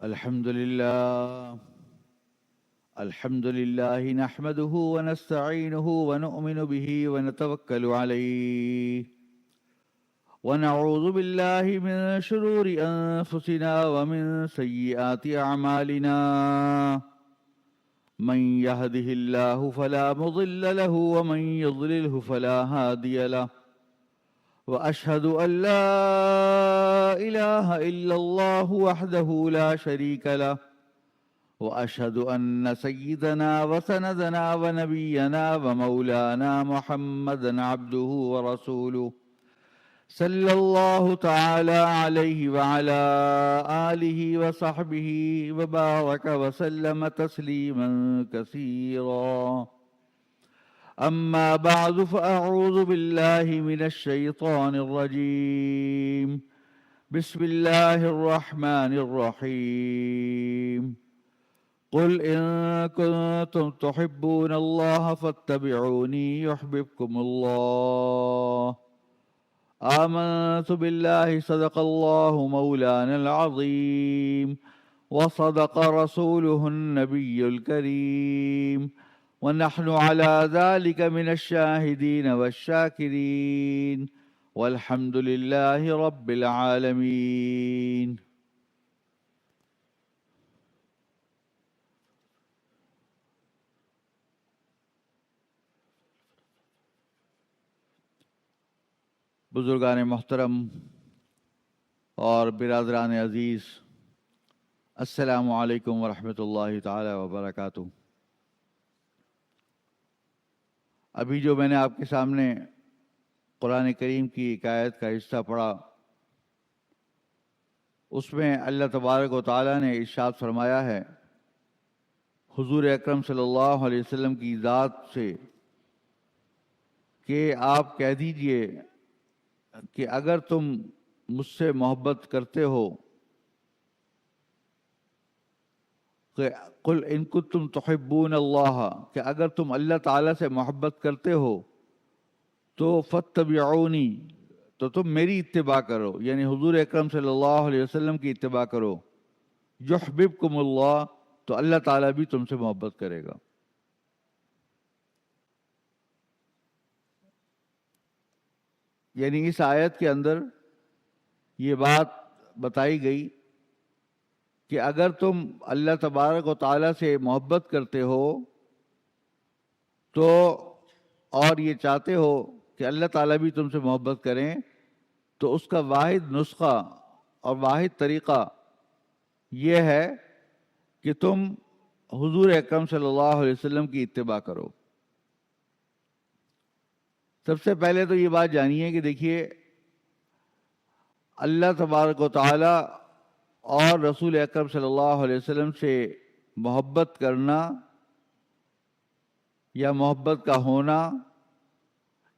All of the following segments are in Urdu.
الحمد لله نحمده ونستعينه ونؤمن به ونتوكل عليه ونعوذ بالله من شرور أنفسنا ومن سيئات أعمالنا من يهده الله فلا مضل له ومن يضلله فلا هادي له وأشهد أن لا إله إلا الله وحده لا شريك له وأشهد أن سيدنا وسندنا ونبينا ومولانا محمدا عبده ورسوله صلى الله تعالى عليه وعلى آله وصحبه وبارك وسلم تسليما كثيرا. أما بعد فأعوذ بالله من الشيطان الرجيم. بسم الله الرحمن الرحيم. قل إن كنتم تحبون الله فاتبعوني يحببكم الله. آمنت بالله صدق الله مولانا العظيم وصدق رسوله النبي الكريم ونحن على ذلك من الشاهدين والشاكرين والحمد لله رب العالمين. بزرگان محترم اور برادران عزیز، السلام علیکم ورحمۃ اللہ تعالی وبرکاتہ. ابھی جو میں نے آپ کے سامنے قرآن کریم کی ایک آیت کا حصہ پڑھا، اس میں اللہ تبارک و تعالیٰ نے ارشاد فرمایا ہے حضور اکرم صلی اللہ علیہ وسلم کی ذات سے کہ آپ کہہ دیجئے کہ اگر تم مجھ سے محبت کرتے ہو، قل ان کنتم تحبون اللہ، کہ اگر تم اللہ تعالیٰ سے محبت کرتے ہو تو فاتبعونی، تو تم میری اتباع کرو، یعنی حضور اکرم صلی اللہ علیہ وسلم کی اتباع کرو. یحببکم اللہ، تو اللہ تعالیٰ بھی تم سے محبت کرے گا. یعنی اس آیت کے اندر یہ بات بتائی گئی کہ اگر تم اللہ تبارک و تعالیٰ سے محبت کرتے ہو تو اور یہ چاہتے ہو کہ اللہ تعالیٰ بھی تم سے محبت کریں، تو اس کا واحد نسخہ اور واحد طریقہ یہ ہے کہ تم حضور اکرم صلی اللہ علیہ وسلم کی اتباع کرو. سب سے پہلے تو یہ بات جانیے کہ دیکھیے، اللہ تبارک و تعالیٰ اور رسول اکرم صلی اللہ علیہ وسلم سے محبت کرنا یا محبت کا ہونا،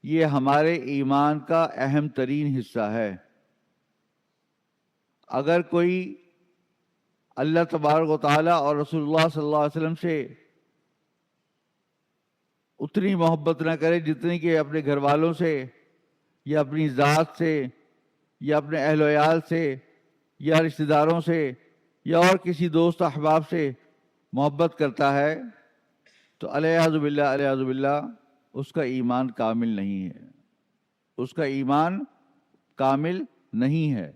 یہ ہمارے ایمان کا اہم ترین حصہ ہے. اگر کوئی اللہ تبارک و تعالیٰ اور رسول اللہ صلی اللہ علیہ وسلم سے اتنی محبت نہ کرے جتنی کہ اپنے گھر والوں سے یا اپنی ذات سے یا اپنے اہل و عیال سے یا رشتہ داروں سے یا اور کسی دوست احباب سے محبت کرتا ہے، تو العیاذ باللہ اس کا ایمان کامل نہیں ہے. اس کا ایمان کامل نہیں ہے.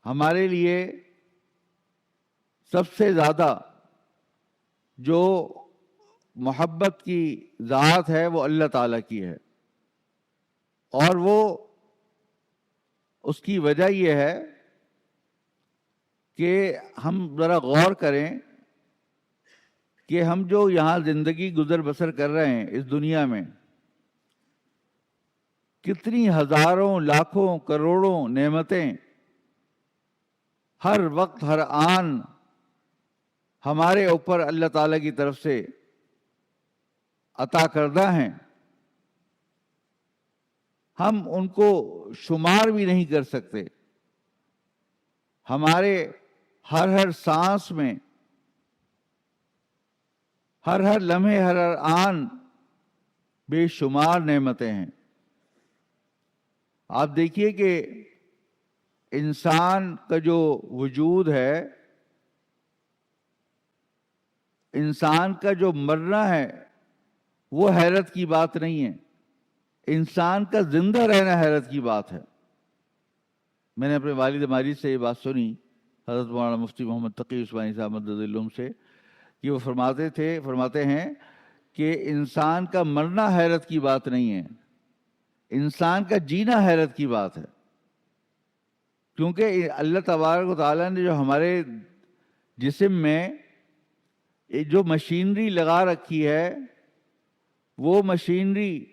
ہمارے لیے سب سے زیادہ جو محبت کی ذات ہے وہ اللہ تعالیٰ کی ہے، اور وہ اس کی وجہ یہ ہے کہ ہم ذرا غور کریں کہ ہم جو یہاں زندگی گزر بسر کر رہے ہیں اس دنیا میں، کتنی ہزاروں لاکھوں کروڑوں نعمتیں ہر وقت ہر آن ہمارے اوپر اللہ تعالیٰ کی طرف سے عطا کردہ ہیں. ہم ان کو شمار بھی نہیں کر سکتے. ہمارے ہر سانس میں، ہر لمحے، ہر آن بے شمار نعمتیں ہیں. آپ دیکھیے کہ انسان کا جو وجود ہے، انسان کا جو مرنا ہے وہ حیرت کی بات نہیں ہے، انسان کا زندہ رہنا حیرت کی بات ہے۔ میں نے اپنے والد ماجد سے یہ بات سنی، حضرت مولانا مفتی محمد تقی عثمانی صاحب مدد العلوم سے، کہ وہ فرماتے ہیں کہ انسان کا مرنا حیرت کی بات نہیں ہے، انسان کا جینا حیرت کی بات ہے۔ کیونکہ اللہ تبارک و تعالیٰ نے جو ہمارے جسم میں جو مشینری لگا رکھی ہے، وہ مشینری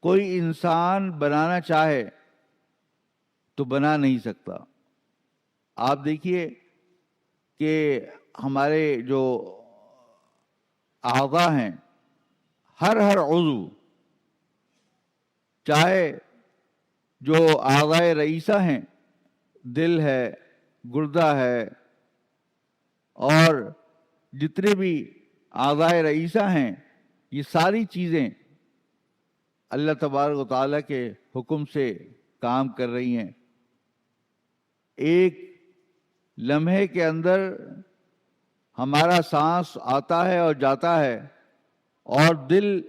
کوئی انسان بنانا چاہے تو بنا نہیں سکتا۔ آپ دیکھیے کہ ہمارے جو اعضاء ہیں، ہر عضو، چاہے جو اعضاء رئیسہ ہیں، دل ہے، گردہ ہے، اور جتنے بھی اعضاء رئیسہ ہیں، یہ ساری چیزیں اللہ تبارک و تعالیٰ کے حکم سے کام کر رہی ہیں۔ ایک لمحے کے اندر ہمارا سانس آتا ہے اور جاتا ہے، اور دل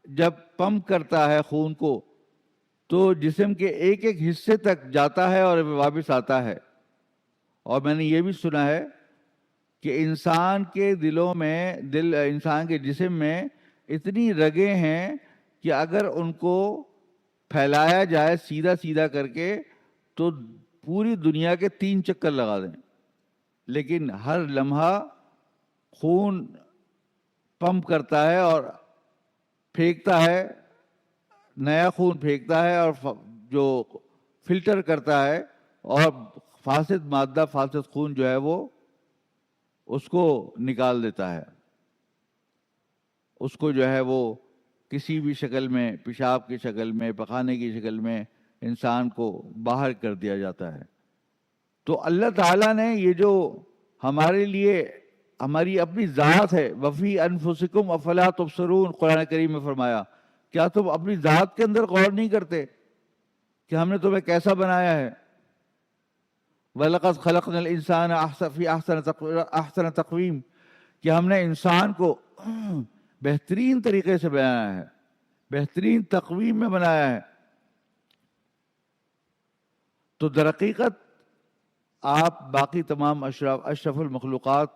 جب پمپ کرتا ہے خون کو تو جسم کے ایک ایک حصے تک جاتا ہے اور واپس آتا ہے۔ اور میں نے یہ بھی سنا ہے کہ انسان کے دلوں میں انسان کے جسم میں اتنی رگیں ہیں کہ اگر ان کو پھیلایا جائے سیدھا سیدھا کر کے تو پوری دنیا کے 3 چکر لگا دیں، لیکن ہر لمحہ خون پمپ کرتا ہے اور پھینکتا ہے، نیا خون پھینکتا ہے، اور جو فلٹر کرتا ہے، اور فاسد مادہ، فاسد خون جو ہے وہ اس کو نکال دیتا ہے، اس کو جو ہے وہ کسی بھی شکل میں، پیشاب کی شکل میں، پخانے کی شکل میں انسان کو باہر کر دیا جاتا ہے۔ تو اللہ تعالیٰ نے یہ جو ہمارے لیے ہماری اپنی ذات ہے، وفی انفسکم افلا تبصرون، قرآن کریم میں فرمایا، کیا تم اپنی ذات کے اندر غور نہیں کرتے کہ ہم نے تمہیں کیسا بنایا ہے؟ وَلَقَدْ خَلَقْنَا الْإِنسَانَ فِي أَحْسَنِ تَقْوِيمٍ، کہ ہم نے انسان کو بہترین طریقے سے بنایا ہے، بہترین تقویم میں بنایا ہے۔ تو در حقیقت آپ باقی تمام اشرف المخلوقات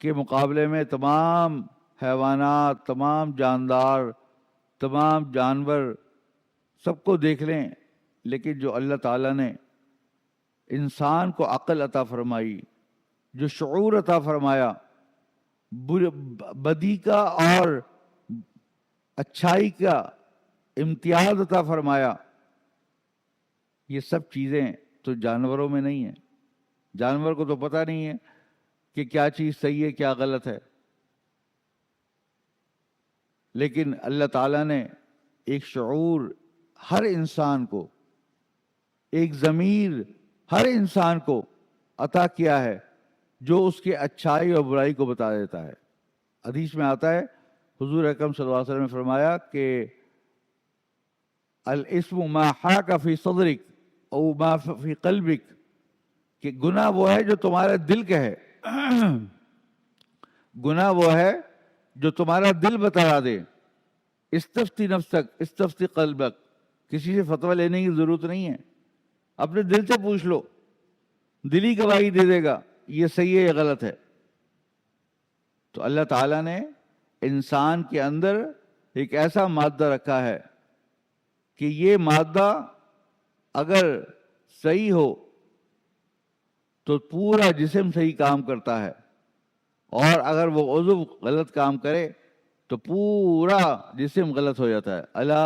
کے مقابلے میں تمام حیوانات، تمام جاندار، تمام جانور، سب کو دیکھ لیں، لیکن جو اللہ تعالیٰ نے انسان کو عقل عطا فرمائی، جو شعور عطا فرمایا، بدی کا اور اچھائی کا امتیاز عطا فرمایا، یہ سب چیزیں تو جانوروں میں نہیں ہیں۔ جانور کو تو پتہ نہیں ہے کہ کیا چیز صحیح ہے، کیا غلط ہے، لیکن اللہ تعالیٰ نے ایک شعور ہر انسان کو، ایک ضمیر ہر انسان کو عطا کیا ہے، جو اس کے اچھائی اور برائی کو بتا دیتا ہے۔ حدیث میں آتا ہے، حضور اکرم صلی اللہ علیہ وسلم نے فرمایا کہ الاسم ما حاک فی صدرک او ما فی قلبک، کہ گناہ وہ ہے جو تمہارے دل کا ہے، گناہ وہ ہے جو تمہارا دل بتا دے۔ استفتی نفسک استفتی قلبک، کسی سے فتویٰ لینے کی ضرورت نہیں ہے، اپنے دل سے پوچھ لو، دل ہی گواہی دے دے گا یہ صحیح ہے یہ غلط ہے۔ تو اللہ تعالیٰ نے انسان کے اندر ایک ایسا مادہ رکھا ہے کہ یہ مادہ اگر صحیح ہو تو پورا جسم صحیح کام کرتا ہے، اور اگر وہ عضو غلط کام کرے تو پورا جسم غلط ہو جاتا ہے۔ الا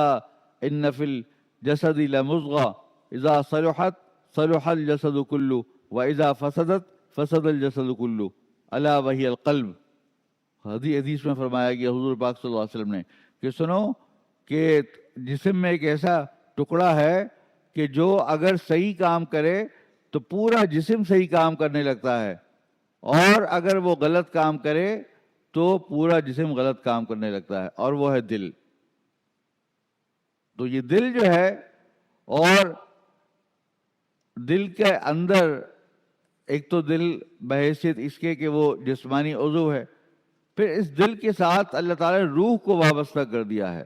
ان فی الجسد لمضغہ اذا صلحت صلح الجسد کلہ واذا فسدت فسد الجسد کلہ الا وہی القلب۔ حدیث میں فرمایا گیا حضور پاک صلی اللہ علیہ وسلم نے کہ سنو کہ جسم میں ایک ایسا ٹکڑا ہے کہ جو اگر صحیح کام کرے تو پورا جسم صحیح کام کرنے لگتا ہے، اور اگر وہ غلط کام کرے تو پورا جسم غلط کام کرنے لگتا ہے، اور وہ ہے دل۔ تو یہ دل جو ہے، اور دل کے اندر ایک تو دل بحیثیت اس کے کہ وہ جسمانی عضو ہے، پھر اس دل کے ساتھ اللہ تعالیٰ نے روح کو وابستہ کر دیا ہے۔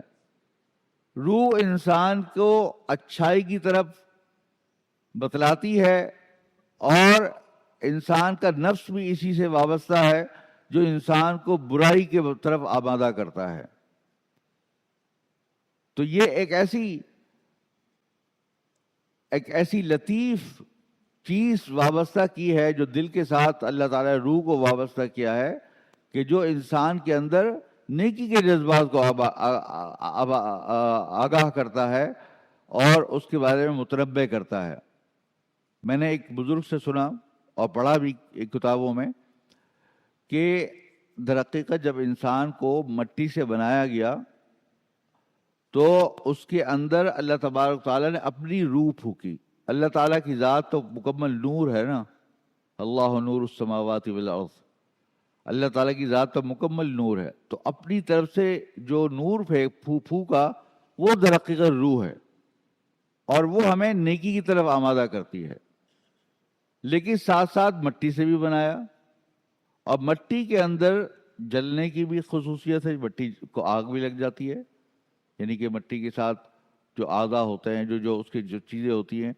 روح انسان کو اچھائی کی طرف بتلاتی ہے، اور انسان کا نفس بھی اسی سے وابستہ ہے جو انسان کو برائی کے طرف آمادہ کرتا ہے۔ تو یہ ایک ایسی لطیف چیز وابستہ کی ہے جو دل کے ساتھ اللہ تعالیٰ نے روح کو وابستہ کیا ہے، کہ جو انسان کے اندر نیکی کے جذبات کو آگاہ کرتا ہے اور اس کے بارے میں متنبع کرتا ہے۔ میں نے ایک بزرگ سے سنا اور پڑھا بھی ایک کتابوں میں کہ در حقیقت جب انسان کو مٹی سے بنایا گیا تو اس کے اندر اللہ تبارک تعالیٰ نے اپنی روح پھونکی۔ اللہ تعالیٰ کی ذات تو مکمل نور ہے نا، اللہ نور السماوات والارض، اللہ تعالیٰ کی ذات تو مکمل نور ہے، تو اپنی طرف سے جو نور پھونکا وہ در حقیقت روح ہے، اور وہ ہمیں نیکی کی طرف آمادہ کرتی ہے۔ لیکن ساتھ ساتھ مٹی سے بھی بنایا، اور مٹی کے اندر جلنے کی بھی خصوصیت ہے، مٹی کو آگ بھی لگ جاتی ہے، یعنی کہ مٹی کے ساتھ جو اعضاء ہوتے ہیں، جو اس کی جو چیزیں ہوتی ہیں،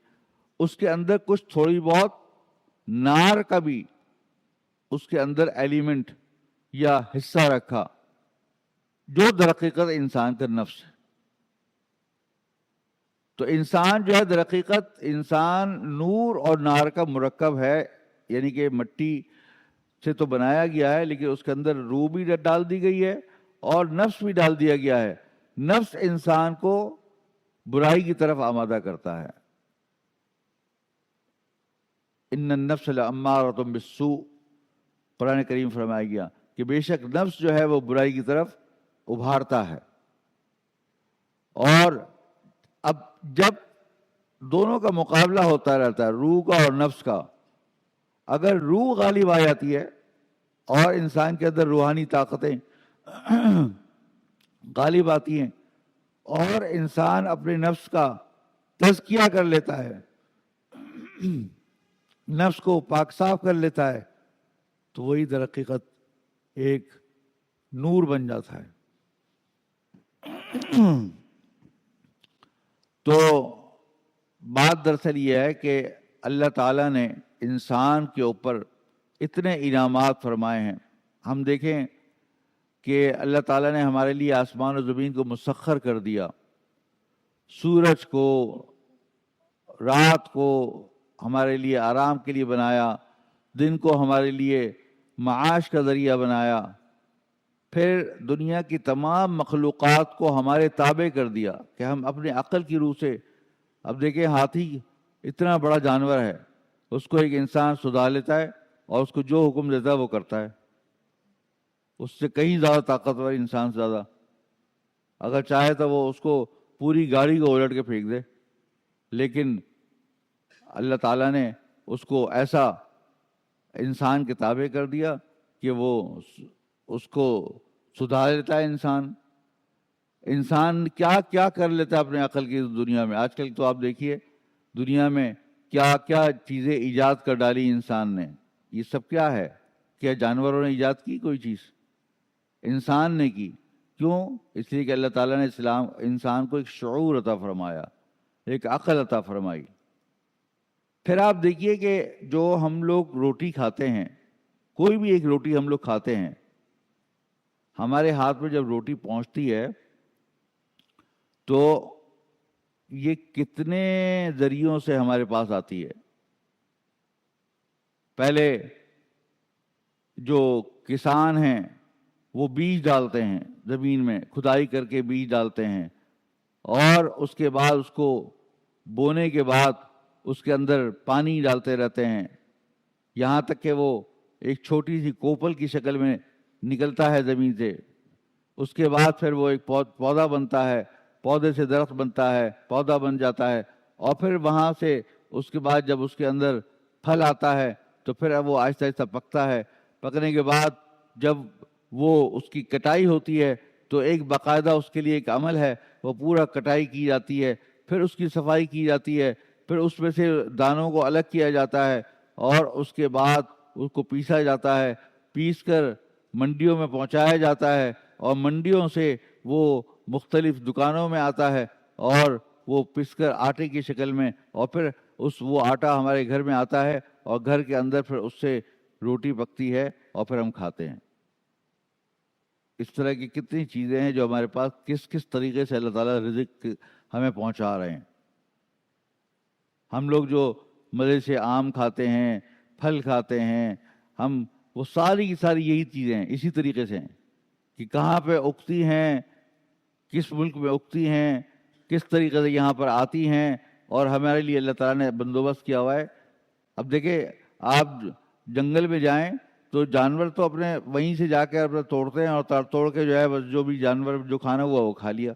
اس کے اندر کچھ تھوڑی بہت نار کا بھی اس کے اندر ایلیمنٹ یا حصہ رکھا، جو در حقیقت انسان کا نفس ہے۔ تو انسان جو ہے در حقیقت انسان نور اور نار کا مرکب ہے، یعنی کہ مٹی سے تو بنایا گیا ہے لیکن اس کے اندر روح بھی ڈال دی گئی ہے اور نفس بھی ڈال دیا گیا ہے۔ نفس انسان کو برائی کی طرف آمادہ کرتا ہے۔ ان النفس لامارۃ بالسوء، قرآن کریم فرمایا گیا کہ بے شک نفس جو ہے وہ برائی کی طرف ابھارتا ہے۔ اور اب جب دونوں کا مقابلہ ہوتا رہتا ہے، روح کا اور نفس کا، اگر روح غالب آ جاتی ہے اور انسان کے اندر روحانی طاقتیں غالب آتی ہیں اور انسان اپنے نفس کا تزکیہ کر لیتا ہے، نفس کو پاک صاف کر لیتا ہے، تو وہی در حقیقت ایک نور بن جاتا ہے۔ تو بات دراصل یہ ہے کہ اللہ تعالیٰ نے انسان کے اوپر اتنے انعامات فرمائے ہیں۔ ہم دیکھیں کہ اللہ تعالیٰ نے ہمارے لیے آسمان و زمین کو مسخر کر دیا، سورج کو، رات کو ہمارے لیے آرام کے لیے بنایا، دن کو ہمارے لیے معاش کا ذریعہ بنایا، پھر دنیا کی تمام مخلوقات کو ہمارے تابع کر دیا کہ ہم اپنے عقل کی روح سے، اب دیکھیں ہاتھی اتنا بڑا جانور ہے، اس کو ایک انسان سدھا لیتا ہے اور اس کو جو حکم دیتا ہے وہ کرتا ہے، اس سے کہیں زیادہ طاقتور انسان سے زیادہ، اگر چاہے تو وہ اس کو پوری گاڑی کو الٹ کے پھینک دے، لیکن اللہ تعالیٰ نے اس کو ایسا انسان کے تابع کر دیا کہ وہ اس کو سدھار لیتا ہے۔ انسان کیا کیا کر لیتا ہے اپنے عقل کی دنیا میں۔ آج کل تو آپ دیکھیے دنیا میں کیا کیا چیزیں ایجاد کر ڈالی انسان نے، یہ سب کیا ہے؟ کیا جانوروں نے ایجاد کی کوئی چیز؟ انسان نے کی۔ کیوں؟ اس لیے کہ اللہ تعالیٰ نے انسان کو ایک شعور عطا فرمایا، ایک عقل عطا فرمائی۔ پھر آپ دیکھیے کہ جو ہم لوگ روٹی کھاتے ہیں، کوئی بھی ایک روٹی ہم لوگ کھاتے ہیں، ہمارے ہاتھ میں جب روٹی پہنچتی ہے تو یہ کتنے ذریعوں سے ہمارے پاس آتی ہے۔ پہلے جو کسان ہیں وہ بیج ڈالتے ہیں زمین میں، کھدائی کر کے بیج ڈالتے ہیں، اور اس کے بعد اس کو بونے کے بعد اس کے اندر پانی ڈالتے رہتے ہیں یہاں تک کہ وہ ایک چھوٹی سی کوپل کی شکل میں نکلتا ہے زمین سے۔ اس کے بعد پھر وہ ایک پودا بنتا ہے، پودے سے درخت بنتا ہے، پودا بن جاتا ہے، اور پھر وہاں سے اس کے بعد جب اس کے اندر پھل آتا ہے تو پھر اب وہ آہستہ آہستہ پکتا ہے۔ پکنے کے بعد جب وہ اس کی کٹائی ہوتی ہے تو ایک باقاعدہ اس کے لیے ایک عمل ہے، وہ پورا کٹائی کی جاتی ہے، پھر اس کی صفائی کی جاتی ہے، پھر اس میں سے دانوں کو الگ کیا جاتا ہے اور اس کے بعد اس کو پیسا جاتا ہے، پیس کر منڈیوں میں پہنچایا جاتا ہے اور منڈیوں سے وہ مختلف دکانوں میں آتا ہے اور وہ پس کر آٹے کی شکل میں، اور پھر وہ آٹا ہمارے گھر میں آتا ہے اور گھر کے اندر پھر اس سے روٹی پکتی ہے اور پھر ہم کھاتے ہیں۔ اس طرح کی کتنی چیزیں ہیں جو ہمارے پاس کس کس طریقے سے اللہ تعالیٰ رزق ہمیں پہنچا رہے ہیں۔ ہم لوگ جو مزے سے آم کھاتے ہیں، پھل کھاتے ہیں، ہم وہ ساری کی ساری یہی چیزیں ہیں، اسی طریقے سے ہیں کہ کہاں پہ اگتی ہیں، کس ملک میں اگتی ہیں، کس طریقے سے یہاں پر آتی ہیں، اور ہمارے لیے اللہ تعالیٰ نے بندوبست کیا ہوا ہے۔ اب دیکھیں، آپ جنگل میں جائیں تو جانور تو اپنے وہیں سے جا کے اپنا توڑتے ہیں اور توڑ کے جو ہے بس جو بھی جانور جو کھانا ہوا وہ کھا لیا،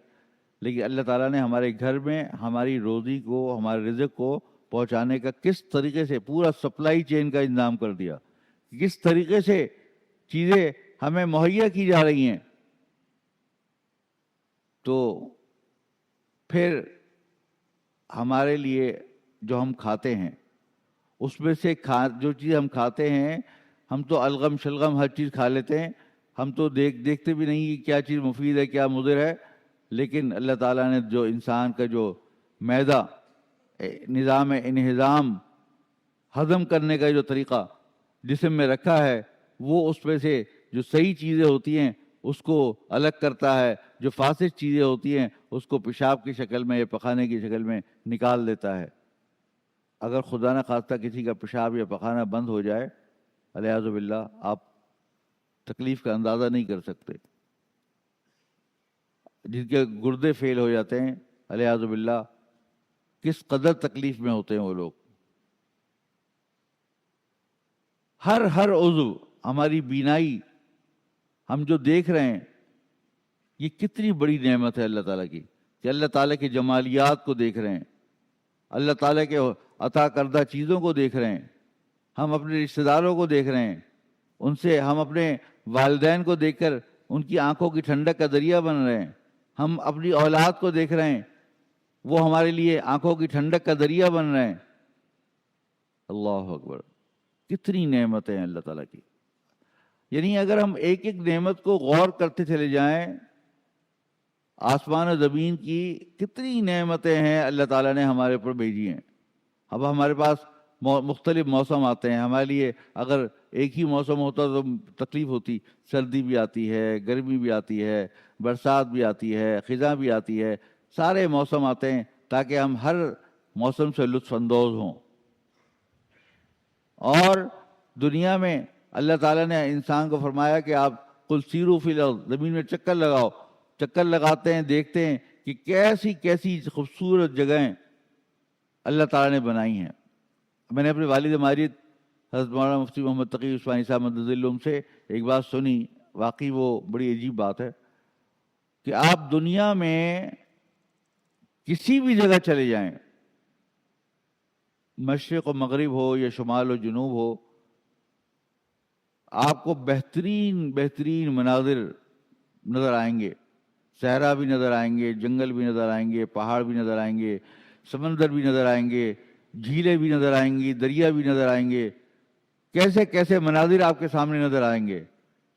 لیکن اللہ تعالیٰ نے ہمارے گھر میں ہماری روزی کو، ہمارے رزق کو پہنچانے کا کس طریقے سے پورا سپلائی چین کا انتظام کر دیا، کس طریقے سے چیزیں ہمیں مہیا کی جا رہی ہیں۔ تو پھر ہمارے لیے جو ہم کھاتے ہیں اس میں سے جو چیز ہم کھاتے ہیں، ہم تو الغم شلغم ہر چیز کھا لیتے ہیں، ہم تو دیکھتے بھی نہیں کہ کیا چیز مفید ہے کیا مضر ہے، لیکن اللہ تعالیٰ نے جو انسان کا جو معدہ، نظام انہضام، ہضم کرنے کا جو طریقہ جسم میں رکھا ہے، وہ اس میں سے جو صحیح چیزیں ہوتی ہیں اس کو الگ کرتا ہے، جو فاسد چیزیں ہوتی ہیں اس کو پیشاب کی شکل میں یا پخانے کی شکل میں نکال دیتا ہے۔ اگر خدا نہ خواستہ کسی کا پیشاب یا پخانہ بند ہو جائے، الیاذ باللہ، آپ تکلیف کا اندازہ نہیں کر سکتے۔ جن کے گردے فیل ہو جاتے ہیں، الیاذ باللہ، کس قدر تکلیف میں ہوتے ہیں وہ لوگ۔ ہر عضو، ہماری بینائی، ہم جو دیکھ رہے ہیں، یہ کتنی بڑی نعمت ہے اللہ تعالیٰ کی کہ اللہ تعالیٰ کی جمالیات کو دیکھ رہے ہیں، اللہ تعالیٰ کے عطا کردہ چیزوں کو دیکھ رہے ہیں، ہم اپنے رشتہ داروں کو دیکھ رہے ہیں، ان سے ہم اپنے والدین کو دیکھ کر ان کی آنکھوں کی ٹھنڈک کا ذریعہ بن رہے ہیں، ہم اپنی اولاد کو دیکھ رہے ہیں، وہ ہمارے لیے آنکھوں کی ٹھنڈک کا ذریعہ بن رہے ہیں۔ اللہ اکبر، کتنی نعمتیں ہیں اللہ تعالیٰ کی۔ یعنی اگر ہم ایک ایک نعمت کو غور کرتے چلے جائیں، آسمان و زمین کی کتنی نعمتیں ہیں اللہ تعالیٰ نے ہمارے اوپر بھیجی ہیں۔ اب ہمارے پاس مختلف موسم آتے ہیں، ہمارے لیے اگر ایک ہی موسم ہوتا تو تکلیف ہوتی، سردی بھی آتی ہے، گرمی بھی آتی ہے، برسات بھی آتی ہے، خزاں بھی آتی ہے، سارے موسم آتے ہیں تاکہ ہم ہر موسم سے لطف اندوز ہوں۔ اور دنیا میں اللہ تعالیٰ نے انسان کو فرمایا کہ آپ قل سیروا فی الارض، زمین میں چکر لگاؤ، چکر لگاتے ہیں، دیکھتے ہیں کہ کیسی کیسی خوبصورت جگہیں اللہ تعالیٰ نے بنائی ہیں۔ میں نے اپنے والد ماجد حضرت مولانا مفتی محمد تقی عثمانی صاحب مدد ظلہم سے ایک بات سنی، واقعی وہ بڑی عجیب بات ہے کہ آپ دنیا میں کسی بھی جگہ چلے جائیں، مشرق و مغرب ہو یا شمال و جنوب ہو، آپ کو بہترین بہترین مناظر نظر آئیں گے، صحرا بھی نظر آئیں گے، جنگل بھی نظر آئیں گے، پہاڑ بھی نظر آئیں گے، سمندر بھی نظر آئیں گے، جھیلیں بھی نظر آئیں گی، دریا بھی نظر آئیں گے، کیسے کیسے مناظر آپ کے سامنے نظر آئیں گے۔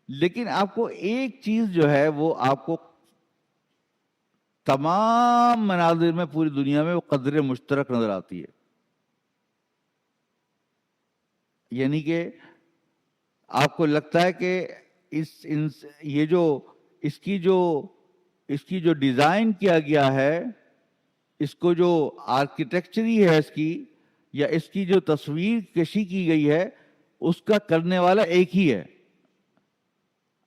لیکن آپ کو ایک چیز جو ہے وہ آپ کو تمام مناظر میں پوری دنیا میں وہ قدر مشترک نظر آتی ہے، یعنی کہ آپ کو لگتا ہے کہ اس کی جو ڈیزائن کیا گیا ہے، اس کو جو آرکیٹیکچری ہے اس کی، یا اس کی جو تصویر کشی کی گئی ہے، اس کا کرنے والا ایک ہی ہے۔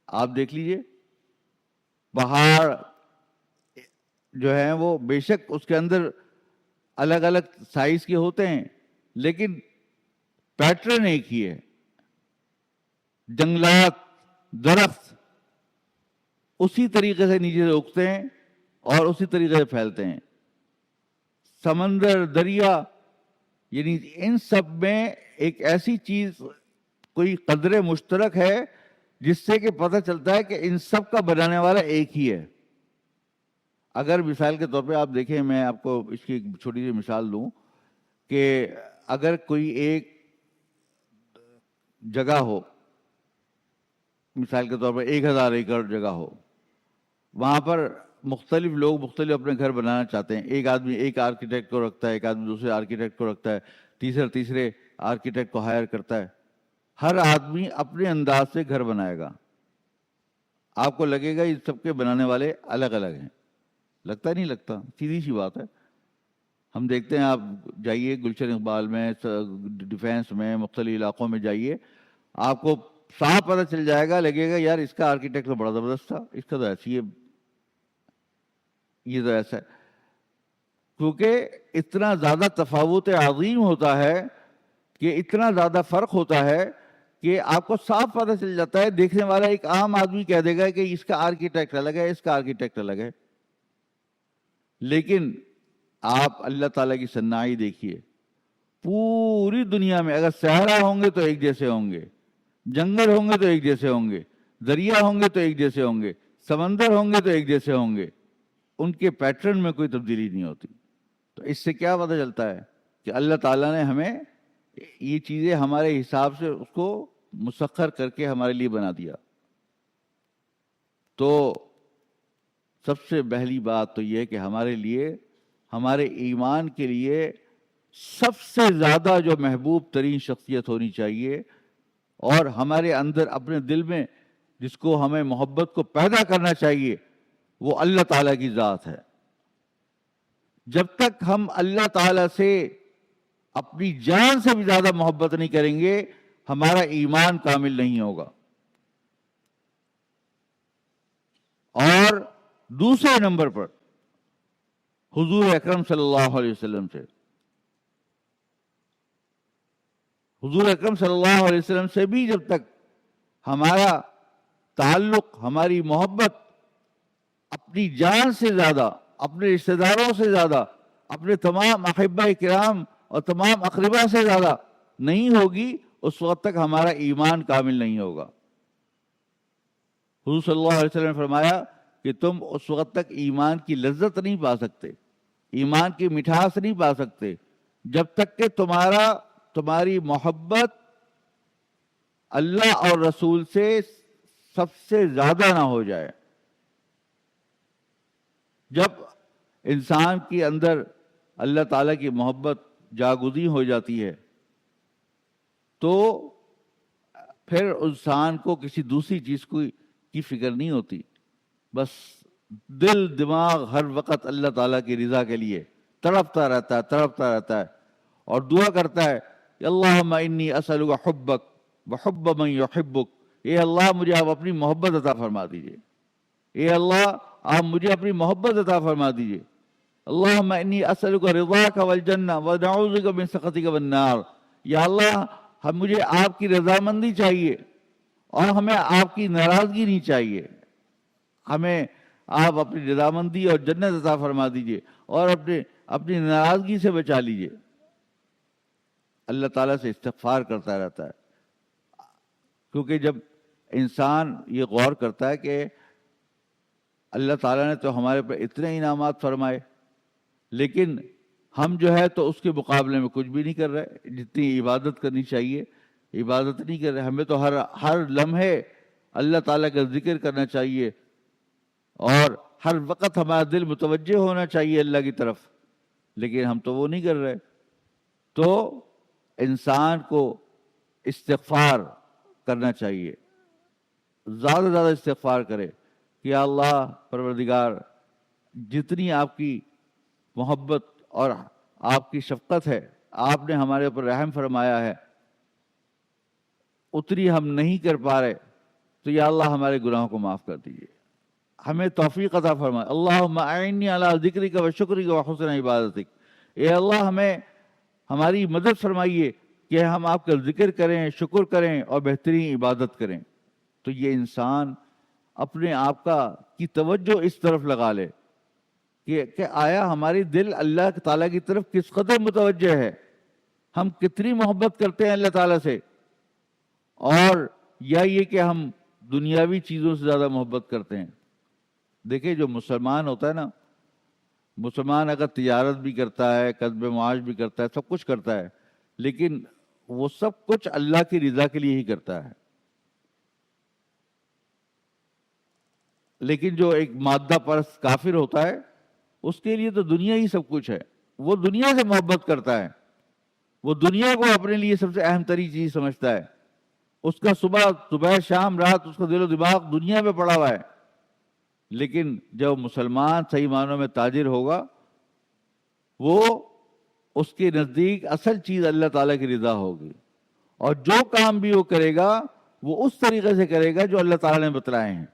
آپ دیکھ لیجئے، پہاڑ جو ہیں وہ بے شک اس کے اندر الگ الگ سائز کے ہوتے ہیں، لیکن پیٹرن ایک ہی ہے۔ جنگلات، درخت اسی طریقے سے نیچے سے اگتے ہیں اور اسی طریقے سے پھیلتے ہیں، سمندر، دریا، یعنی ان سب میں ایک ایسی چیز، کوئی قدر مشترک ہے جس سے کہ پتہ چلتا ہے کہ ان سب کا بنانے والا ایک ہی ہے۔ اگر مثال کے طور پہ آپ دیکھیں، میں آپ کو اس کی ایک چھوٹی سی مثال دوں کہ اگر کوئی ایک جگہ ہو، مثال کے طور پر 1000 ایکڑ جگہ ہو، وہاں پر مختلف لوگ مختلف اپنے گھر بنانا چاہتے ہیں. ایک آدمی ایک آرکیٹیکٹ کو رکھتا ہے، ایک آدمی دوسرے آرکیٹیکٹ کو رکھتا ہے، تیسرے آرکیٹیکٹ کو ہائر کرتا ہے. ہر آدمی اپنے انداز سے گھر بنائے گا. آپ کو لگے گا یہ سب کے بنانے والے الگ الگ ہیں، لگتا نہیں لگتا، سیدھی سی بات ہے. ہم دیکھتے ہیں، آپ جائیے گلشن اقبال میں، ڈیفینس میں، مختلف علاقوں میں جائیے، آپ کو صاف پتہ چل جائے گا، لگے گا یار اس کا آرکیٹیکٹ تو بڑا زبردست تھا، اس کا تو ایسی ہے، یہ تو ایسا ہے. کیونکہ اتنا زیادہ تفاوت عظیم ہوتا ہے، کہ اتنا زیادہ فرق ہوتا ہے کہ آپ کو صاف پتہ چل جاتا ہے. دیکھنے والا ایک عام آدمی کہہ دے گا کہ اس کا آرکیٹیکٹ الگ ہے، اس کا آرکیٹیکٹ الگ ہے. لیکن آپ اللہ تعالیٰ کی صناعی دیکھیے، پوری دنیا میں اگر صحرا ہوں گے تو ایک جیسے ہوں گے، جنگل ہوں گے تو ایک جیسے ہوں گے، دریا ہوں گے تو ایک جیسے ہوں گے، سمندر ہوں گے تو ایک جیسے ہوں گے، ان کے پیٹرن میں کوئی تبدیلی نہیں ہوتی. تو اس سے کیا پتہ چلتا ہے کہ اللہ تعالیٰ نے ہمیں یہ چیزیں ہمارے حساب سے اس کو مسخر کر کے ہمارے لیے بنا دیا. تو سب سے پہلی بات تو یہ ہے کہ ہمارے لیے، ہمارے ایمان کے لیے سب سے زیادہ جو محبوب ترین شخصیت ہونی چاہیے، اور ہمارے اندر اپنے دل میں جس کو ہمیں محبت کو پیدا کرنا چاہیے، وہ اللہ تعالیٰ کی ذات ہے. جب تک ہم اللہ تعالیٰ سے اپنی جان سے بھی زیادہ محبت نہیں کریں گے، ہمارا ایمان کامل نہیں ہوگا. اور دوسرے نمبر پر حضور اکرم صلی اللہ علیہ وسلم سے، حضور اکرم صلی اللہ علیہ وسلم سے بھی جب تک ہمارا تعلق، ہماری محبت اپنی جان سے زیادہ، اپنے رشتہ داروں سے زیادہ، اپنے تمام احبہ کرام اور تمام اقربا سے زیادہ نہیں ہوگی، اس وقت تک ہمارا ایمان کامل نہیں ہوگا. حضور صلی اللہ علیہ وسلم نے فرمایا کہ تم اس وقت تک ایمان کی لذت نہیں پا سکتے، ایمان کی مٹھاس نہیں پا سکتے، جب تک کہ تمہاری محبت اللہ اور رسول سے سب سے زیادہ نہ ہو جائے. جب انسان کے اندر اللہ تعالیٰ کی محبت جاگزی ہو جاتی ہے تو پھر انسان کو کسی دوسری چیز کی فکر نہیں ہوتی، بس دل دماغ ہر وقت اللہ تعالیٰ کی رضا کے لیے تڑپتا رہتا ہے اور دعا کرتا ہے کہ اللہم انی اسألک حبک وحب من یحبک. اے اللہ مجھے آپ اپنی محبت عطا فرما دیجئے، اے اللہ آپ مجھے اپنی محبت عطا فرما دیجئے. اللہم انی اسألک رضاک والجنہ ونعوذ بک من سخطک والنار. یا اللہ مجھے آپ کی رضامندی چاہیے اور ہمیں آپ کی ناراضگی نہیں چاہیے. ہمیں آپ اپنی رضامندی اور جنت عطا فرما دیجئے اور اپنی ناراضگی سے بچا لیجئے. اللہ تعالیٰ سے استغفار کرتا رہتا ہے، کیونکہ جب انسان یہ غور کرتا ہے کہ اللہ تعالیٰ نے تو ہمارے پر اتنے انعامات فرمائے، لیکن ہم جو ہے تو اس کے مقابلے میں کچھ بھی نہیں کر رہے. جتنی عبادت کرنی چاہیے عبادت نہیں کر رہے. ہمیں تو ہر لمحے اللہ تعالیٰ کا ذکر کرنا چاہیے اور ہر وقت ہمارا دل متوجہ ہونا چاہیے اللہ کی طرف، لیکن ہم تو وہ نہیں کر رہے. تو انسان کو استغفار کرنا چاہیے، زیادہ سے زیادہ استغفار کرے کہ یا اللہ پروردگار، جتنی آپ کی محبت اور آپ کی شفقت ہے، آپ نے ہمارے اوپر رحم فرمایا ہے، اتنی ہم نہیں کر پا رہے، تو یا اللہ ہمارے گناہوں کو معاف کر دیجیے، ہمیں توفیق عطا فرمائے. اللہم اعنی علی ذکرک و شکرک و حسن عبادتک. اے اللہ ہماری مدد فرمائیے کہ ہم آپ کا ذکر کریں، شکر کریں اور بہترین عبادت کریں. تو یہ انسان اپنے آپ کی توجہ اس طرف لگا لے کہ آیا ہماری دل اللہ تعالیٰ کی طرف کس قدر متوجہ ہے، ہم کتنی محبت کرتے ہیں اللہ تعالیٰ سے، اور یا یہ کہ ہم دنیاوی چیزوں سے زیادہ محبت کرتے ہیں. دیکھیں جو مسلمان ہوتا ہے نا، مسلمان اگر تجارت بھی کرتا ہے، کسب معاش بھی کرتا ہے، سب کچھ کرتا ہے، لیکن وہ سب کچھ اللہ کی رضا کے لیے ہی کرتا ہے. لیکن جو ایک مادہ پرست کافر ہوتا ہے، اس کے لیے تو دنیا ہی سب کچھ ہے. وہ دنیا سے محبت کرتا ہے، وہ دنیا کو اپنے لیے سب سے اہم ترین چیز سمجھتا ہے. اس کا صبح شام رات اس کا دل و دماغ دنیا میں پڑا ہوا ہے. لیکن جب مسلمان صحیح معنوں میں تاجر ہوگا، وہ اس کے نزدیک اصل چیز اللہ تعالیٰ کی رضا ہوگی، اور جو کام بھی وہ کرے گا وہ اس طریقے سے کرے گا جو اللہ تعالیٰ نے بتلائے ہیں.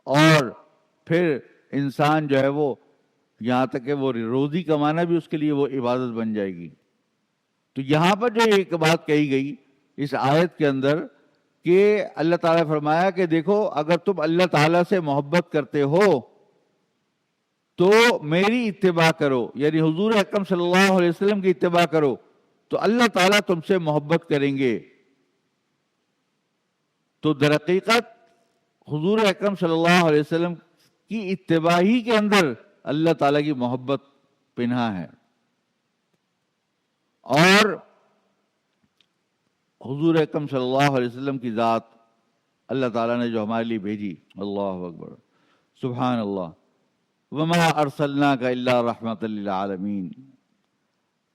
اور پھر انسان جو ہے وہ یہاں تک کہ وہ روزی کمانا بھی اس کے لیے وہ عبادت بن جائے گی. تو یہاں پر جو ایک بات کہی گئی اس آیت کے اندر کہ اللہ تعالیٰ فرمایا کہ دیکھو اگر تم اللہ تعالیٰ سے محبت کرتے ہو تو میری اتباع کرو، یعنی حضور اکرم صلی اللہ علیہ وسلم کی اتباع کرو تو اللہ تعالیٰ تم سے محبت کریں گے. تو در حقیقت حضور اکرم صلی اللہ علیہ وسلم کی اتباع ہی کے اندر اللہ تعالیٰ کی محبت پنہا ہے. اور حضور اکرم صلی اللہ علیہ وسلم کی ذات اللہ تعالیٰ نے جو ہمارے لیے بھیجی، اللہ اکبر، سبحان اللہ، وما ارسلناک الا رحمۃ للعالمین،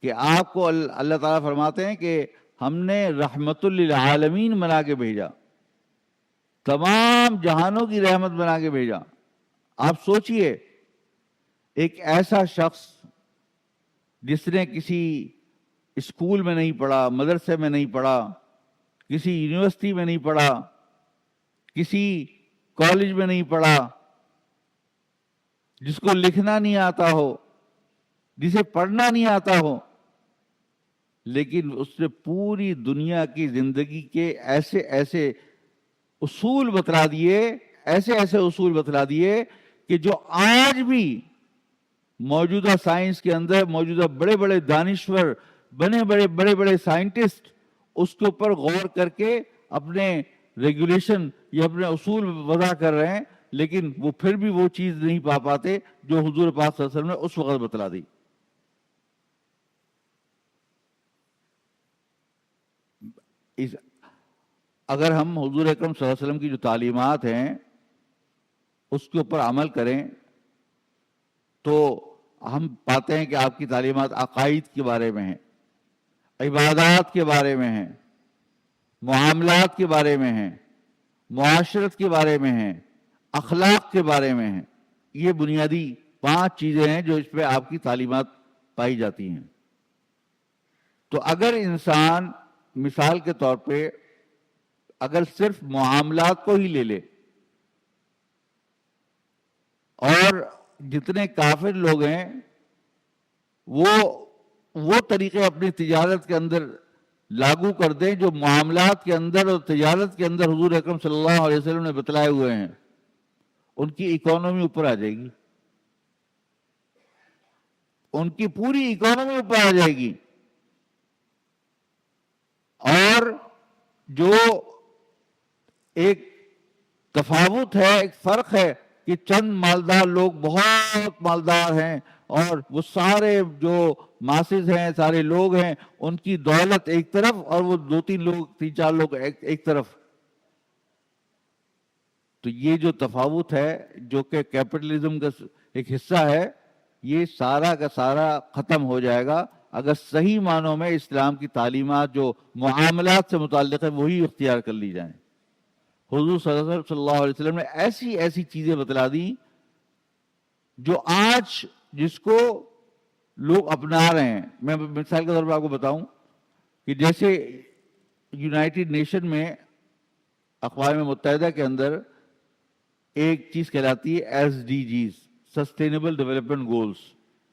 کہ آپ کو اللہ تعالیٰ فرماتے ہیں کہ ہم نے رحمت للعالمین بنا کے بھیجا، تمام جہانوں کی رحمت بنا کے بھیجا. آپ سوچئے ایک ایسا شخص جس نے کسی اسکول میں نہیں پڑھا، مدرسے میں نہیں پڑھا، کسی یونیورسٹی میں نہیں پڑھا، کسی کالج میں نہیں پڑھا، جس کو لکھنا نہیں آتا ہو، جسے پڑھنا نہیں آتا ہو، لیکن اس نے پوری دنیا کی زندگی کے ایسے ایسے اصول بتلا دیے، ایسے ایسے اصول بتلا دیے کہ جو آج بھی موجودہ سائنس کے اندر موجودہ بڑے بڑے دانشور، بڑے بڑے سائنٹسٹ اس کے اوپر غور کر کے اپنے ریگولیشن یا اپنے اصول وضع کر رہے ہیں، لیکن وہ پھر بھی وہ چیز نہیں پا پاتے جو حضور پاک صلی اللہ علیہ وسلم نے اس وقت بتلا دی. اگر ہم حضور اکرم صلی اللہ علیہ وسلم کی جو تعلیمات ہیں اس کے اوپر عمل کریں تو ہم پاتے ہیں کہ آپ کی تعلیمات عقائد کے بارے میں ہیں، عبادات کے بارے میں ہیں، معاملات کے بارے میں ہیں، معاشرت کے بارے میں ہیں، اخلاق کے بارے میں ہیں. یہ بنیادی 5 چیزیں ہیں جو اس پہ آپ کی تعلیمات پائی جاتی ہیں. تو اگر انسان مثال کے طور پہ اگر صرف معاملات کو ہی لے لے، اور جتنے کافر لوگ ہیں وہ طریقے اپنی تجارت کے اندر لاگو کر دیں جو معاملات کے اندر اور تجارت کے اندر حضور اکرم صلی اللہ علیہ وسلم نے بتلائے ہوئے ہیں، ان کی اکانومی اوپر آ جائے گی، ان کی پوری اکانومی اوپر آ جائے گی. اور جو ایک تفاوت ہے، ایک فرق ہے کہ چند مالدار لوگ بہت مالدار ہیں اور وہ سارے جو ماسز ہیں، سارے لوگ ہیں، ان کی دولت ایک طرف اور وہ 2-3 لوگ 3-4 لوگ ایک طرف. تو یہ جو تفاوت ہے جو کہ کیپٹلزم کا ایک حصہ ہے، یہ سارا کا سارا ختم ہو جائے گا اگر صحیح معنوں میں اسلام کی تعلیمات جو معاملات سے متعلق ہے وہی اختیار کر لی جائیں. حضور صلی اللہ علیہ وسلم نے ایسی ایسی چیزیں بتلا دی جو آج جس کو لوگ اپنا رہے ہیں. میں مثال کے طور پر آپ کو بتاؤں کہ جیسے یونائٹڈ نیشن میں، اقوام متحدہ کے اندر ایک چیز کہلاتی ہے SDGs، sustainable development goals.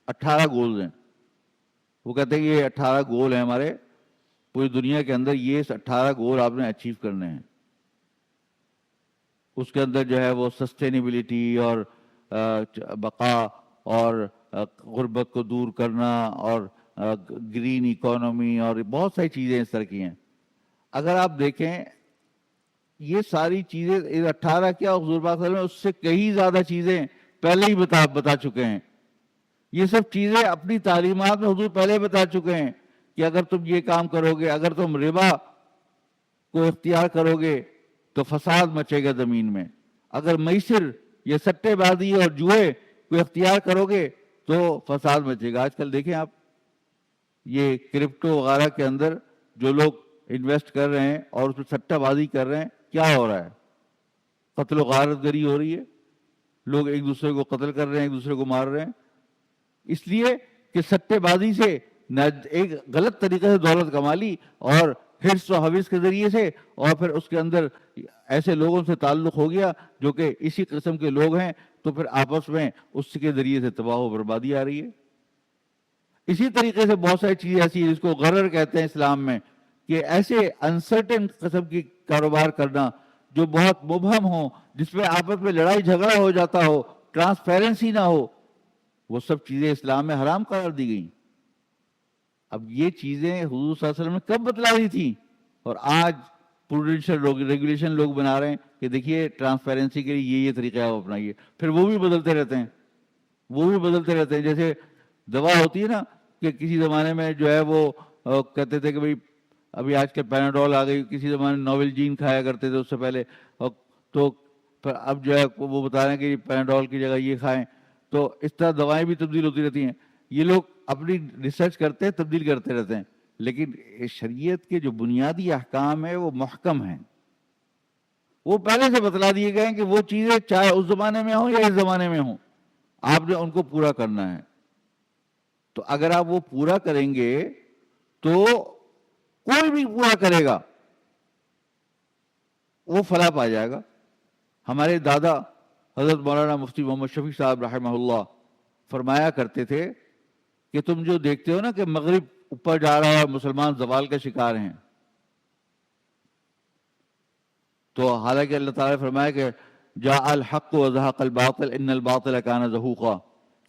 18 goals ہیں. وہ کہتے ہیں یہ 18 گول ہیں ہمارے پوری دنیا کے اندر، یہ 18 گول آپ نے اچیو کرنے ہیں. اس کے اندر جو ہے وہ سسٹینیبلٹی اور بقا اور غربت کو دور کرنا اور گرین اکانومی اور بہت ساری چیزیں اس طرح کی ہیں. اگر آپ دیکھیں یہ ساری چیزیں 18 کیا، حضور پاک صلی اللہ علیہ وسلم اس سے کئی زیادہ چیزیں پہلے ہی بتا چکے ہیں. یہ سب چیزیں اپنی تعلیمات میں حضور پہلے بتا چکے ہیں کہ اگر تم یہ کام کرو گے، اگر تم ربا کو اختیار کرو گے تو فساد مچے گا زمین میں، اگر میسر یا سٹے بازی اور جوئے کو اختیار کرو گے تو فساد مچے گا. آج کل دیکھیں آپ یہ کرپٹو وغیرہ کے اندر جو لوگ انویسٹ کر رہے ہیں اور اس میں سٹہ بازی کر رہے ہیں، کیا ہو رہا ہے؟ قتل و غارت گری ہو رہی ہے، لوگ ایک دوسرے کو قتل کر رہے ہیں، ایک دوسرے کو مار رہے ہیں، اس لیے کہ سٹے بازی سے ایک غلط طریقے سے دولت کما لی اور حرص و حوث کے ذریعے سے، اور پھر اس کے اندر ایسے لوگوں سے تعلق ہو گیا جو کہ اسی قسم کے لوگ ہیں، تو پھر آپس میں اس کے ذریعے سے تباہ و بربادی آ رہی ہے. اسی طریقے سے بہت ساری چیزیں ایسی ہیں جس کو غرر کہتے ہیں اسلام میں، کہ ایسے انسرٹن قسم کی کاروبار کرنا جو بہت مبہم ہو، جس میں آپس میں لڑائی جھگڑا ہو جاتا ہو، ٹرانسپیرنسی نہ ہو، وہ سب چیزیں اسلام میں حرام قرار دی گئیں. اب یہ چیزیں حضور صلی اللہ علیہ وسلم نے کب بتلا دی تھی، اور آج پروڈینشل ریگولیشن لوگ بنا رہے ہیں کہ دیکھیے ٹرانسپیرنسی کے لیے یہ طریقہ آپ اپنائیے، پھر وہ بھی بدلتے رہتے ہیں. جیسے دوا ہوتی ہے نا، کہ کسی زمانے میں جو ہے وہ کہتے تھے کہ بھئی ابھی آج کل پیناڈول آ گئی، کسی زمانے نوول جین کھایا کرتے تھے اس سے پہلے، تو پھر اب جو ہے وہ بتا رہے ہیں کہ پیناڈول کی جگہ یہ کھائیں. تو اس طرح دوائیں بھی تبدیل ہوتی رہتی ہیں. یہ لوگ اپنی ریسرچ کرتے ہیں، تبدیل کرتے رہتے ہیں، لیکن شریعت کے جو بنیادی احکام ہیں وہ محکم ہیں، وہ پہلے سے بتلا دیے گئے ہیں کہ وہ چیزیں چاہے اس زمانے میں ہوں یا اس زمانے میں ہوں، آپ نے ان کو پورا کرنا ہے. تو اگر آپ وہ پورا کریں گے تو کوئی بھی پورا کرے گا وہ فلاح پا جائے گا. ہمارے دادا حضرت مولانا مفتی محمد شفیع صاحب رحمہ اللہ فرمایا کرتے تھے کہ تم جو دیکھتے ہو نا کہ مغرب اوپر جا رہا ہے اور مسلمان زوال کا شکار ہیں، تو حالانکہ اللہ تعالیٰ نے فرمایا کہ جاء الحق وزهق الباطل ان الباطل کان زہوقا،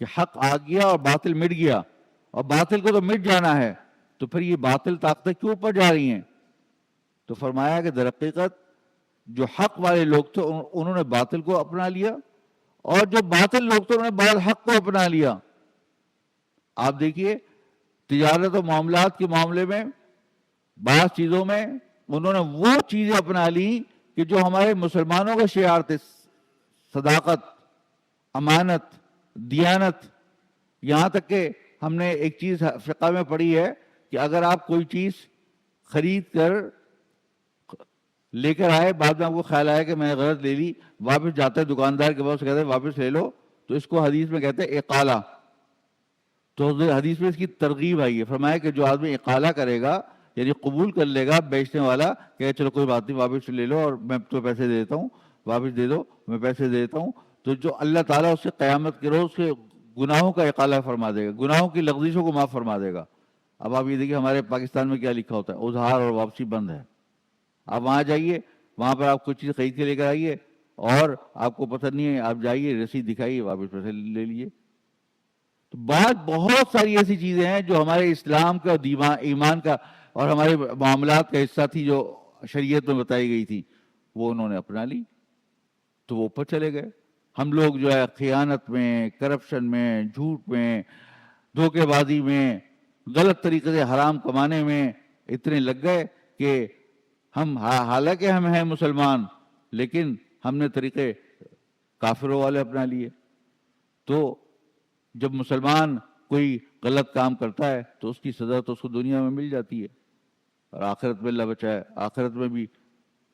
کہ حق آ گیا اور باطل مٹ گیا، اور باطل کو تو مٹ جانا ہے، تو پھر یہ باطل طاقتیں کیوں اوپر جا رہی ہیں؟ تو فرمایا کہ در حقیقت جو حق والے لوگ تھے انہوں نے باطل کو اپنا لیا، اور جو باطل لوگ تھے انہوں نے بعض حق کو اپنا لیا. آپ دیکھیے تجارت و معاملات کے معاملے میں بعض چیزوں میں انہوں نے وہ چیزیں اپنا لی کہ جو ہمارے مسلمانوں کا شعار تھے، صداقت، امانت، دیانت. یہاں تک کہ ہم نے ایک چیز فقہ میں پڑھی ہے کہ اگر آپ کوئی چیز خرید کر لے کر آئے، بعد میں آپ کو خیال آیا کہ میں نے غلط لے لی، واپس جاتے ہیں دکاندار کے پاس کہتے ہیں واپس لے لو، تو اس کو حدیث میں کہتے ہیں اقالہ. تو حدیث میں اس کی ترغیب آئی ہے، فرمایا کہ جو آدمی اقالہ کرے گا یعنی قبول کر لے گا بیچنے والا کہ چلو کوئی بات نہیں واپس لے لو اور میں تو پیسے دے دیتا ہوں، واپس دے دو میں پیسے دے دیتا ہوں، تو جو اللہ تعالیٰ اس سے قیامت کے روز اس کے گناہوں کا اقالہ فرما دے گا، گناہوں کی لغزشوں کو معاف فرما دے گا. اب آپ یہ دیکھیے ہمارے پاکستان میں کیا لکھا ہوتا ہے، ادھار اور واپسی بند ہے. آپ وہاں جائیے، وہاں پر آپ کچھ چیز خرید کے لے کر آئیے اور آپ کو پتہ نہیں ہے، آپ جائیے رسید دکھائیے واپس پیسے لے لیجیے. تو بہت ساری ایسی چیزیں ہیں جو ہمارے اسلام کا ایمان کا اور ہمارے معاملات کا حصہ تھی، جو شریعت میں بتائی گئی تھی، وہ انہوں نے اپنا لی تو وہ اوپر چلے گئے. ہم لوگ جو ہے خیانت میں، کرپشن میں، جھوٹ میں، دھوکے بازی میں، غلط طریقے سے حرام کمانے میں اتنے لگ گئے کہ ہم حالانکہ ہم ہیں مسلمان لیکن ہم نے طریقے کافروں والے اپنا لیے. تو جب مسلمان کوئی غلط کام کرتا ہے تو اس کی سزا تو اس کو دنیا میں مل جاتی ہے، اور آخرت میں اللہ بچائے، آخرت میں بھی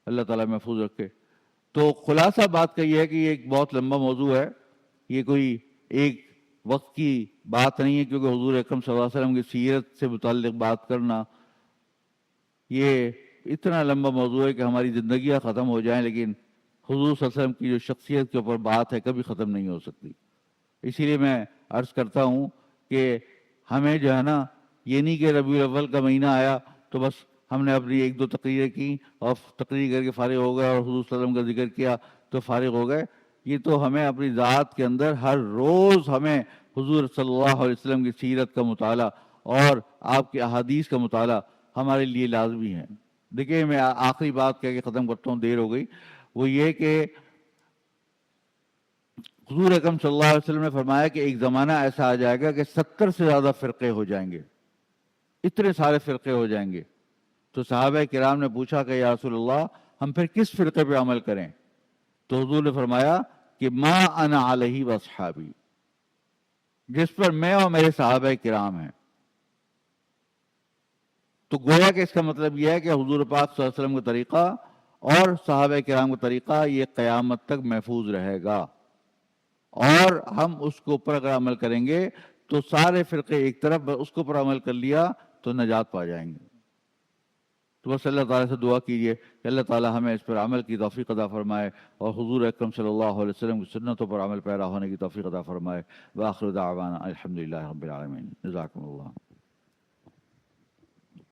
اللہ تعالیٰ محفوظ رکھے. تو خلاصہ بات کا یہ ہے کہ یہ ایک بہت لمبا موضوع ہے، یہ کوئی ایک وقت کی بات نہیں ہے، کیونکہ حضور اکرم صلی اللہ علیہ وسلم کی سیرت سے متعلق بات کرنا یہ اتنا لمبا موضوع ہے کہ ہماری زندگیاں ختم ہو جائیں لیکن حضور صلی اللہ علیہ وسلم کی جو شخصیت کے اوپر بات ہے کبھی ختم نہیں ہو سکتی. اسی لیے میں عرض کرتا ہوں کہ ہمیں جو ہے نا یہ نہیں کہ ربیع الاول کا مہینہ آیا تو بس ہم نے اپنی ایک دو تقریریں کی اور تقریر کر کے فارغ ہو گئے اور حضور صلی اللہ علیہ وسلم کا ذکر کیا تو فارغ ہو گئے. یہ تو ہمیں اپنی ذات کے اندر ہر روز ہمیں حضور صلی اللہ علیہ وسلم کی سیرت کا مطالعہ اور آپ کے احادیث کا مطالعہ ہمارے لیے لازمی ہے. دیکھیے میں آخری بات کہہ کے ختم کرتا ہوں، دیر ہو گئی، وہ یہ کہ حضور اکرم صلی اللہ علیہ وسلم نے فرمایا کہ ایک زمانہ ایسا آ جائے گا کہ 70 سے زیادہ فرقے ہو جائیں گے، اتنے سارے فرقے ہو جائیں گے۔ تو صحابہ کرام نے پوچھا کہ یا رسول اللہ ہم پھر کس فرقے پہ عمل کریں؟ تو حضور نے فرمایا کہ ما انا علیہ واصحابی، جس پر میں اور میرے صحابہ کرام ہیں۔ تو گویا کہ اس کا مطلب یہ ہے کہ حضور پاک صلی اللہ علیہ وسلم کا طریقہ اور صحابہ کرام کا طریقہ یہ قیامت تک محفوظ رہے گا، اور ہم اس کے اوپر اگر عمل کریں گے تو سارے فرقے ایک طرف، اس کے اوپر عمل کر لیا تو نجات پا جائیں گے۔ تو بس اللہ تعالیٰ سے دعا کیجیے کہ اللہ تعالیٰ ہمیں اس پر عمل کی توفیق عطا فرمائے اور حضور اکرم صلی اللہ علیہ وسلم کی سنتوں پر عمل پیرا ہونے کی توفیق عطا فرمائے۔ وآخر دعوانا الحمدللہ رب العالمین۔ جزاکم اللہ۔